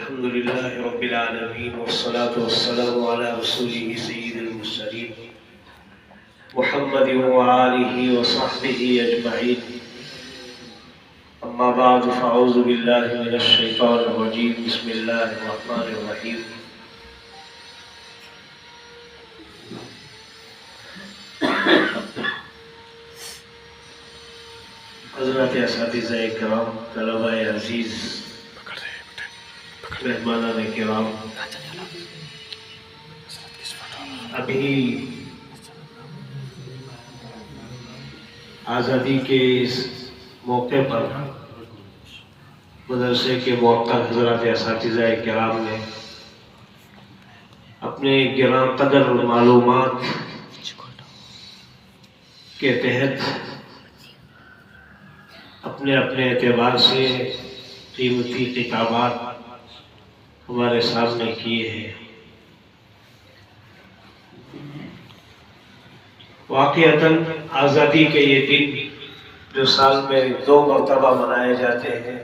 الحمد لله رب العالمين والصلاة والسلام على رسوله سيد المرسلين محمد وآله وصحبه أجمعين. أما بعد فأعوذ بالله من الشيطان الرجيم. بسم الله الرحمن الرحيم. حضرات اساتذہ کرام، طلبہ عزیز، مہمانان کرام، ابھی آزادی کے اس موقع پر مدرسے کے معطل حضرات اساتذہ کرام نے اپنے گراں قدر معلومات کے تحت اپنے اپنے اعتبار سے قیمتی کتابات ہمارے سامنے کیے ہیں. واقعتاً آزادی کے یہ دن جو سال میں 2 مرتبہ منائے جاتے ہیں،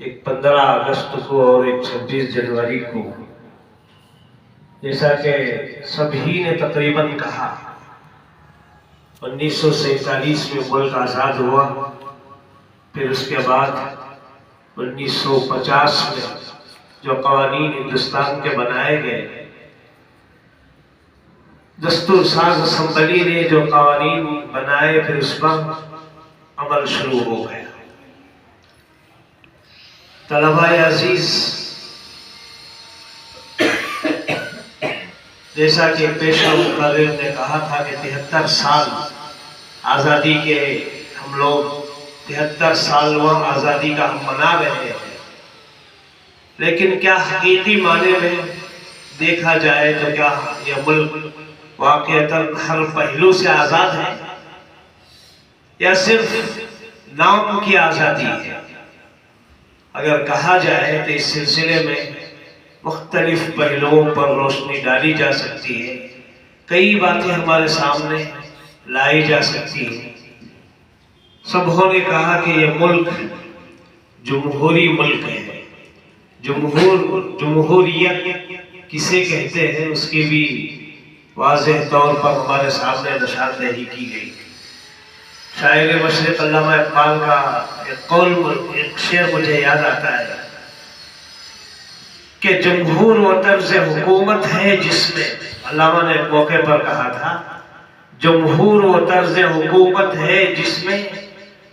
ایک 15 اگست کو اور ایک 26 جنوری کو، جیسا کہ سبھی نے تقریباً کہا، 1947 میں ملک آزاد ہوا، پھر اس کے بعد 1950 میں جو قوانین ہندوستان کے بنائے گئے، دستور ساز اسمبلی نے جو قوانین بنائے، پھر اس پر عمل شروع ہو گیا. طلبہ عزیز، جیسا کہ پیشہ مقرر نے کہا تھا کہ 73 سال آزادی کے ہم لوگ 73 سالواں آزادی کا ہم منا رہے ہیں، لیکن کیا حقیقی معنی میں دیکھا جائے تو کیا یہ ملک واقعتاً ہر پہلو سے آزاد ہے یا صرف نام کی آزادی ہے؟ اگر کہا جائے تو اس سلسلے میں مختلف پہلوؤں پر روشنی ڈالی جا سکتی ہے، کئی باتیں ہمارے سامنے لائی جا سکتی ہیں. سبوں نے کہا کہ یہ ملک جمہوری ملک ہے. جمہوریت کسے کہتے ہیں اس کی بھی واضح طور پر ہمارے سامنے نشاندہی کی گئی. شاعر مشرق علامہ اقبال کا ایک شعر مجھے یاد آتا ہے کہ جمہور و طرز حکومت ہے جس میں، علامہ نے ایک موقع پر کہا تھا، جمہور و طرز حکومت ہے جس میں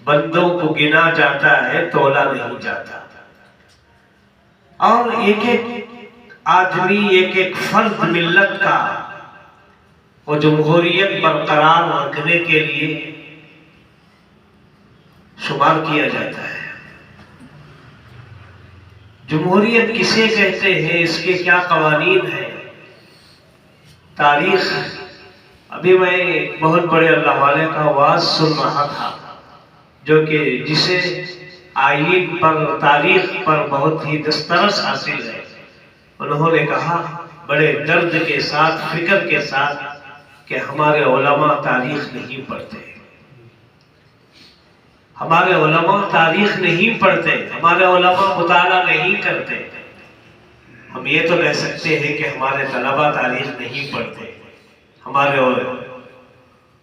بندوں کو گنا جاتا ہے، تولا نہیں جاتا. اور ایک ایک آدمی، ایک ایک فرد ملت کا وہ جمہوریت برقرار رکھنے کے لیے شمار کیا جاتا ہے. جمہوریت کسے کہتے ہیں، اس کے کیا قوانین ہیں، تاریخ. ابھی میں بہت بڑے اللہ والے کا واعظ سن رہا تھا، جو کہ جسے آئین پر، تاریخ پر بہت ہی دسترس حاصل ہے. انہوں نے کہا بڑے درد کے ساتھ، فکر کے ساتھ، کہ ہمارے علماء تاریخ نہیں پڑھتے، ہمارے علماء تاریخ نہیں پڑھتے، ہمارے علماء مطالعہ نہیں کرتے. ہم یہ تو کہہ سکتے ہیں کہ ہمارے طلبہ تاریخ نہیں پڑھتے، ہمارے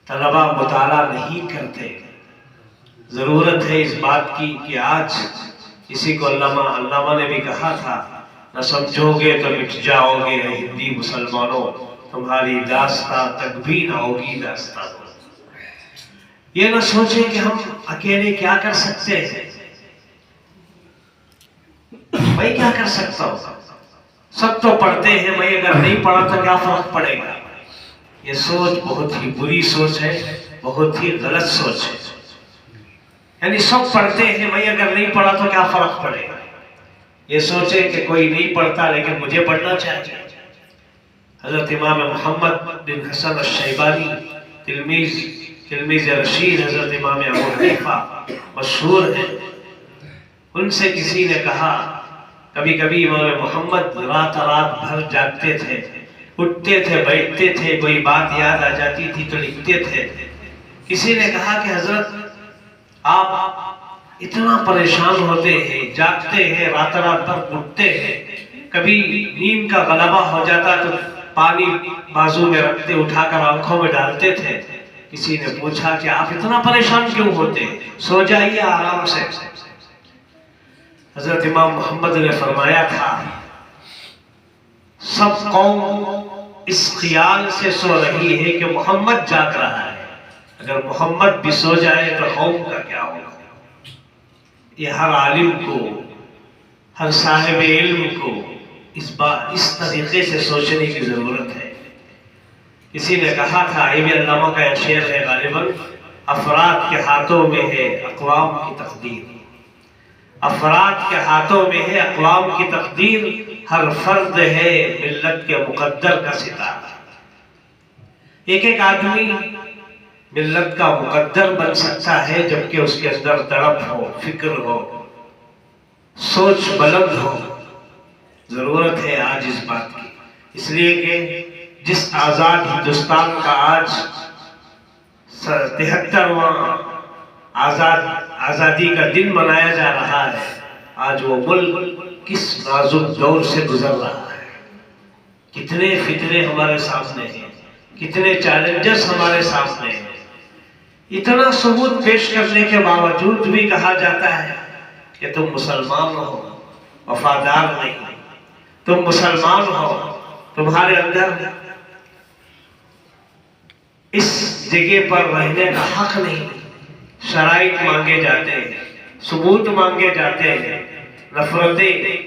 طلبہ مطالعہ نہیں کرتے. ضرورت ہے اس بات کی کہ آج کسی کو علامہ نے بھی کہا تھا، نہ سمجھو گے تو مٹ جاؤ گے ہندی مسلمانوں، تمہاری داستان تک بھی نہ ہوگی داستان. یہ نہ سوچیں کہ ہم اکیلے کیا کر سکتے ہیں. میں کیا کر سکتا ہوں؟ سب تو پڑھتے ہیں، میں اگر نہیں پڑھا تو کیا فرق پڑے گا؟ یہ سوچ بہت ہی بری سوچ ہے، بہت ہی غلط سوچ ہے. یعنی سب پڑھتے ہیں، میں اگر نہیں پڑھا تو کیا فرق پڑے گا؟ یہ سوچے کہ کوئی نہیں پڑھتا لیکن مجھے پڑھنا چاہیے. حضرت امام محمد بن حسن الشیبانی، تلمیذ رشید حضرت امام ابو حنیفہ مشہور ہیں. ان سے کسی نے کہا، کبھی کبھی امام محمد رات بھر جاگتے تھے، اٹھتے تھے، بیٹھتے تھے، کوئی بات یاد آ جاتی تھی تو لکھتے تھے. کسی نے کہا کہ حضرت آپ اتنا پریشان ہوتے ہیں، جاگتے ہیں، رات رات بھر اٹھتے ہیں، کبھی نیند کا غلبہ ہو جاتا تو پانی بازو میں رکھتے، اٹھا کر آنکھوں میں ڈالتے تھے۔ کسی نے پوچھا کہ آپ اتنا پریشان کیوں ہوتے ہیں، سو جائیے آرام سے۔ حضرت امام محمد نے فرمایا تھا سب قوم اس خیال سے سو رہی ہے کہ محمد جاگ رہا ہے، اگر محمد بھی سو جائے تو قوم کا کیا ہوگا۔ یہ ہر عالم کو، ہر صاحب علم کو اس طریقے سے سوچنے کی ضرورت ہے۔ کسی نے کہا تھا، یہ بھی علامہ کا شعر ہے غالباً، افراد کے ہاتھوں میں ہے اقوام کی تقدیر، افراد کے ہاتھوں میں ہے اقوام کی تقدیر، ہر فرد ہے ملت کے مقدر کا ستارہ۔ ایک ایک آدمی ملت کا مقدر بن سکتا ہے جبکہ اس کے اندر تڑپ ہو، فکر ہو، سوچ بلند ہو۔ ضرورت ہے آج اس بات کی، اس لیے کہ جس آزاد ہندوستان کا آج 73واں آزادی کا دن منایا جا رہا ہے، آج وہ ملک کس نازک دور سے گزر رہا ہے، کتنے فتنے ہمارے سامنے ہیں، کتنے چیلنجز ہمارے سامنے ہیں۔ اتنا ثبوت پیش کرنے کے باوجود بھی کہا جاتا ہے کہ تم مسلمان ہو، وفادار نہیں، تم مسلمان ہو، تمہارے اندر اس جگہ پر رہنے کا حق نہیں۔ شرائط مانگے جاتے ہیں، ثبوت مانگے جاتے ہیں،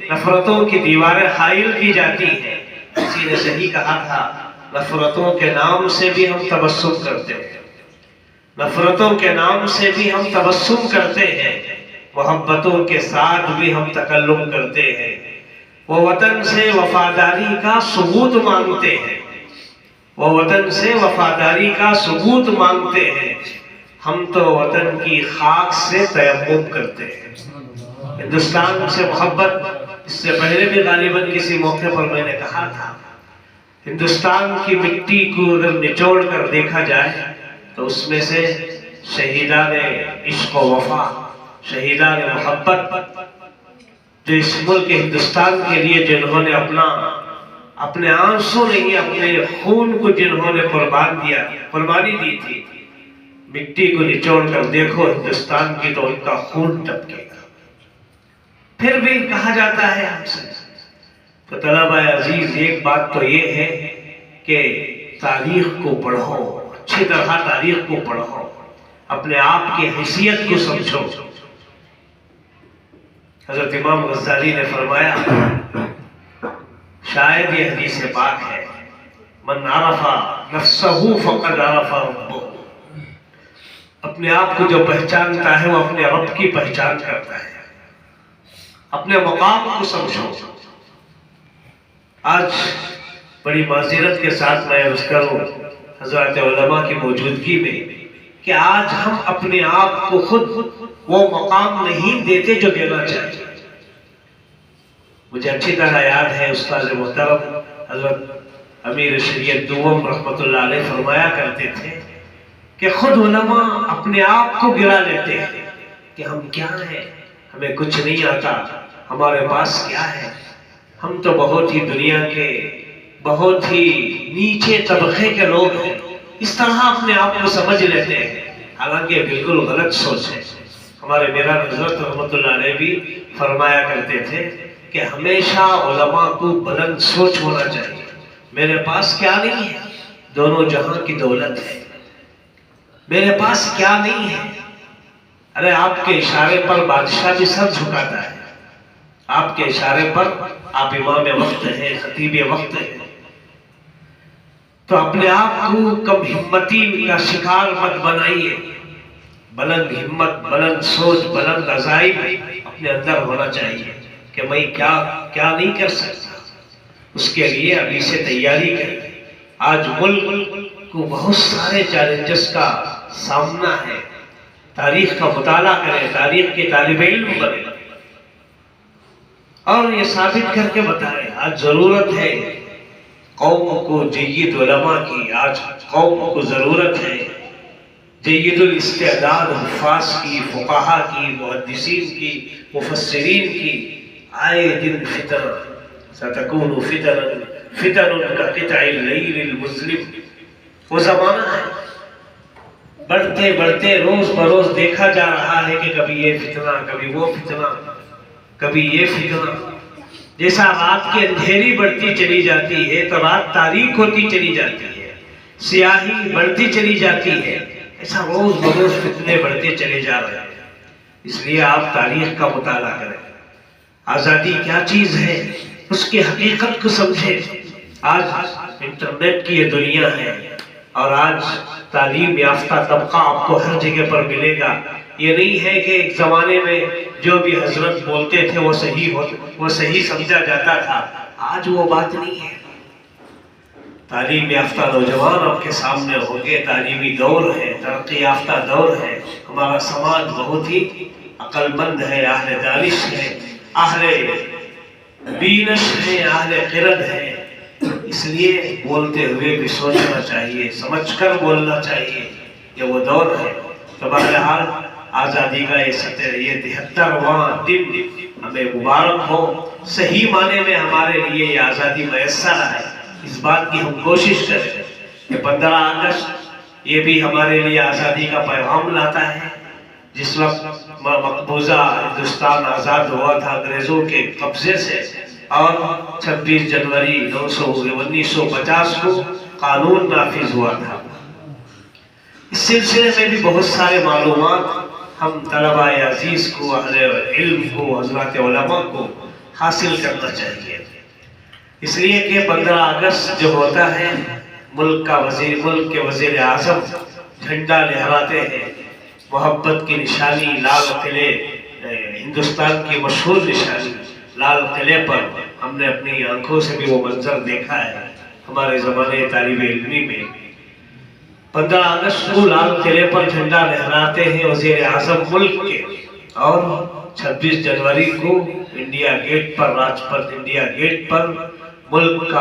نفرتوں کی دیواریں حائل کی جاتی ہیں۔ کسی نے صحیح کہا تھا، نفرتوں کے نام سے بھی ہم تبسم کرتے ہیں، نفرتوں کے نام سے بھی ہم تبسم کرتے ہیں، محبتوں کے ساتھ بھی ہم تکلم کرتے ہیں۔ وہ وطن سے وفاداری کا ثبوت مانگتے ہیں، وہ وطن سے وفاداری کا ثبوت مانگتے ہیں، ہم تو وطن کی خاک سے تیمم کرتے ہیں۔ ہندوستان سے محبت، اس سے پہلے بھی غالباً کسی موقع پر میں نے کہا تھا، ہندوستان کی مٹی کو اگر نچوڑ کر دیکھا جائے تو اس میں سے شہیدان عشق و وفا، شہیدان محبت، جو اس ملک ہندوستان کے لیے جنہوں نے اپنے آنسو نہیں، اپنے خون کو جنہوں نے قربانی دی تھی، مٹی کو نچوڑ کر دیکھو ہندوستان کی تو ان کا خون ٹپکے گا۔ پھر بھی کہا جاتا ہے ہم سے، تو طلبہ عزیز ایک بات تو یہ ہے کہ تاریخ کو پڑھو، اچھی طرح تاریخ کو پڑھو، اپنے آپ کی حیثیت کو سمجھو۔ حضرت امام غزالی نے فرمایا، شاید یہ حدیث پاک ہے، من عرف نفسہ فقد عرف ربہ، اپنے آپ کو جو پہچانتا ہے وہ اپنے رب کی پہچان کرتا ہے۔ اپنے مقام کو سمجھو۔ آج بڑی معذرت کے ساتھ میں عرض کروں حضرات علماء کی موجودگی میں کہ آج ہم اپنے آپ کو خود وہ مقام نہیں دیتے جو دینا چاہیے۔ مجھے اچھی طرح یاد ہے استاد محترم حضرت امیر شریعت دوم رحمۃ اللہ علیہ فرمایا کرتے تھے کہ خود علماء اپنے آپ کو گرا لیتے ہیں کہ ہم کیا ہیں، ہمیں کچھ نہیں آتا، ہمارے پاس کیا ہے، ہم تو بہت ہی دنیا کے بہت ہی نیچے طبقے کے لوگ ہیں، اس طرح اپنے آپ کو سمجھ لیتے ہیں، حالانکہ بالکل غلط سوچ ہے۔ ہمارے میران حضرت رحمۃ اللہ علیہ بھی فرمایا کرتے تھے کہ ہمیشہ علماء کو بلند سوچ ہونا چاہیے۔ میرے پاس کیا نہیں ہے، دونوں جہاں کی دولت ہے، میرے پاس کیا نہیں ہے، ارے آپ کے اشارے پر بادشاہ بھی سر جھکاتا ہے، آپ کے اشارے پر آپ امام وقت ہیں، خطیب وقت ہیں، تو اپنے آپ کو کم ہمتی کا شکار مت بنائیے۔ بلند ہمت، بلند سوچ، بلند عزائم اپنے اندر ہونا چاہیے کہ میں کیا نہیں کر سکتا، اس کے لیے ابھی سے تیاری کریں۔ آج ملک کو بہت سارے چیلنجز کا سامنا ہے، تاریخ کا مطالعہ کریں، تاریخ کے طالب علم بنیں اور یہ ثابت کر کے بتائیں۔ آج ضرورت ہے قوم کو جید علماء کی، آج قوم کو ضرورت ہے جید الاستعداد حفاظ کی، فقہا کی، محدثین کی، مفسرین کی، آئے دن فتنہ، ستکون فتن فتن کقطع اللیل المظلم. وہ زمانہ ہے، بڑھتے بڑھتے روز بروز دیکھا جا رہا ہے کہ کبھی یہ فتنہ، کبھی وہ فتنہ، کبھی یہ فتنہ. جیسا رات کی اندھیری بڑھتی چلی جاتی ہے تو رات تاریک ہوتی چلی جاتی ہے، سیاہی بڑھتی چلی جاتی ہے، ایسا روز بروز فتنے بڑھتے چلے جا رہے ہیں. اس لیے آپ تاریخ کا مطالعہ کریں، آزادی کیا چیز ہے اس کی حقیقت کو سمجھیں. آج انٹرنیٹ کی یہ دنیا ہے اور آج تعلیم یافتہ طبقہ آپ کو ہر جگہ پر ملے گا. یہ نہیں ہے کہ ایک زمانے میں جو بھی حضرت بولتے تھے وہ صحیح سمجھا جاتا تھا. آج وہ بات نہیں ہے. تعلیم یافتہ نوجوان آپ کے سامنے ہوں گے، تعلیمی دور ہے، ترقی یافتہ دور ہے. ہمارا سماج بہت ہی عقل مند ہے، اہل دانش ہے، اہل بینش ہے، اہل خرد ہے. اس لیے بولتے ہوئے بھی سوچنا چاہیے، سمجھ کر بولنا چاہیے. یہ وہ دور ہے. تو بہرحال آزادی کا یہ 73واں دن ہمیں مبارک ہو. صحیح معنی میں ہمارے لیے یہ آزادی میسر ہے. اس بات کی ہم کوشش کریں کہ 15 اگست یہ بھی ہمارے لیے آزادی کا پیغام لاتا ہے. جس وقت مقبوضہ ہندوستان آزاد ہوا تھا انگریزوں کے قبضے سے، اور 26 جنوری 1950 کو قانون نافذ ہوا تھا. اس سلسلے میں بھی بہت سارے معلومات ہم طلباء عزیز کو، اہل علم کو، حضرات علماء کو حاصل کرنا چاہیے. اس لیے کہ 15 اگست جو ہوتا ہے، ملک کے وزیر اعظم جھنڈا لہراتے ہیں. محبت کی نشانی لال قلعے، ہندوستان کی مشہور نشانی لال قلعے پر ہم نے اپنی آنکھوں سے بھی وہ منظر دیکھا ہے. ہمارے زمانے طالب علمی میں 15 اگست کو لال قلعے پر جھنڈا لہراتے ہیں وزیر اعظم ملک کے، اور 26 جنوری کو انڈیا گیٹ پر، راجپتھ انڈیا گیٹ پر ملک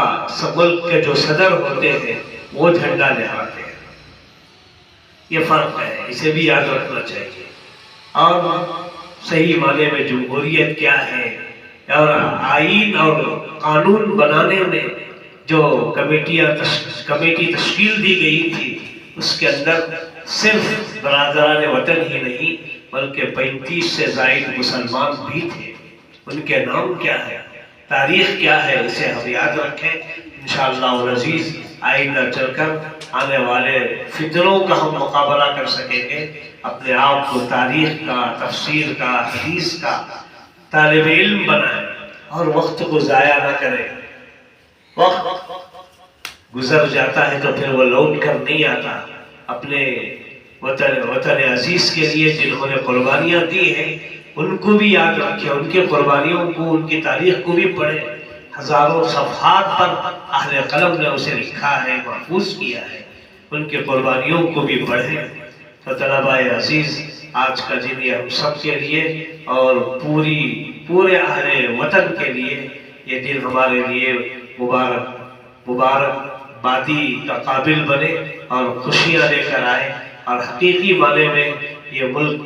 کے جو صدر ہوتے ہیں وہ جھنڈا لہراتے ہیں. یہ فرق ہے، اسے بھی یاد رکھنا چاہیے. اور صحیح معنی میں جمہوریت کیا ہے، اور آئین اور قانون بنانے میں جو کمیٹی تشکیل دی گئی تھی، اس کے اندر صرف برادران وطن ہی نہیں بلکہ 35 سے زائد مسلمان بھی تھے. ان کے نام کیا ہے، تاریخ کیا ہے، اسے ہم یاد رکھیں. انشاءاللہ العزیز آئندہ چل کر آنے والے فتنوں کا ہم مقابلہ کر سکیں گے. اپنے آپ کو تاریخ کا، تفسیر کا، حدیث کا طالب علم بنائیں اور وقت کو ضائع نہ کریں. وقت گزر جاتا ہے تو پھر وہ لوٹ کر نہیں آتا. اپنے وطن عزیز کے لیے جنہوں نے قربانیاں دی ہیں ان کو بھی یاد رکھیں، ان کے قربانیوں کو، ان کی تاریخ کو بھی پڑھیں. ہزاروں صفحات پر اہل قلم نے اسے لکھا ہے، محفوظ کیا ہے. ان کے قربانیوں کو بھی پڑھیں. تو طلباء عزیز، آج کا دن یہ ہم سب کے لیے اور پورے اہل وطن کے لیے یہ دن ہمارے لیے مبارک بادی کا قابل بنے اور خوشیاں لے کر آئے. اور حقیقی معنی میں یہ ملک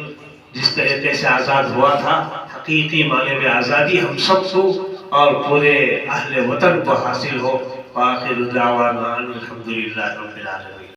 جس طریقے سے آزاد ہوا تھا، حقیقی معنی میں آزادی ہم سب کو اور پورے اہل وطن کو حاصل ہو. وآخر دعوانا الحمدللہ رب العالمین.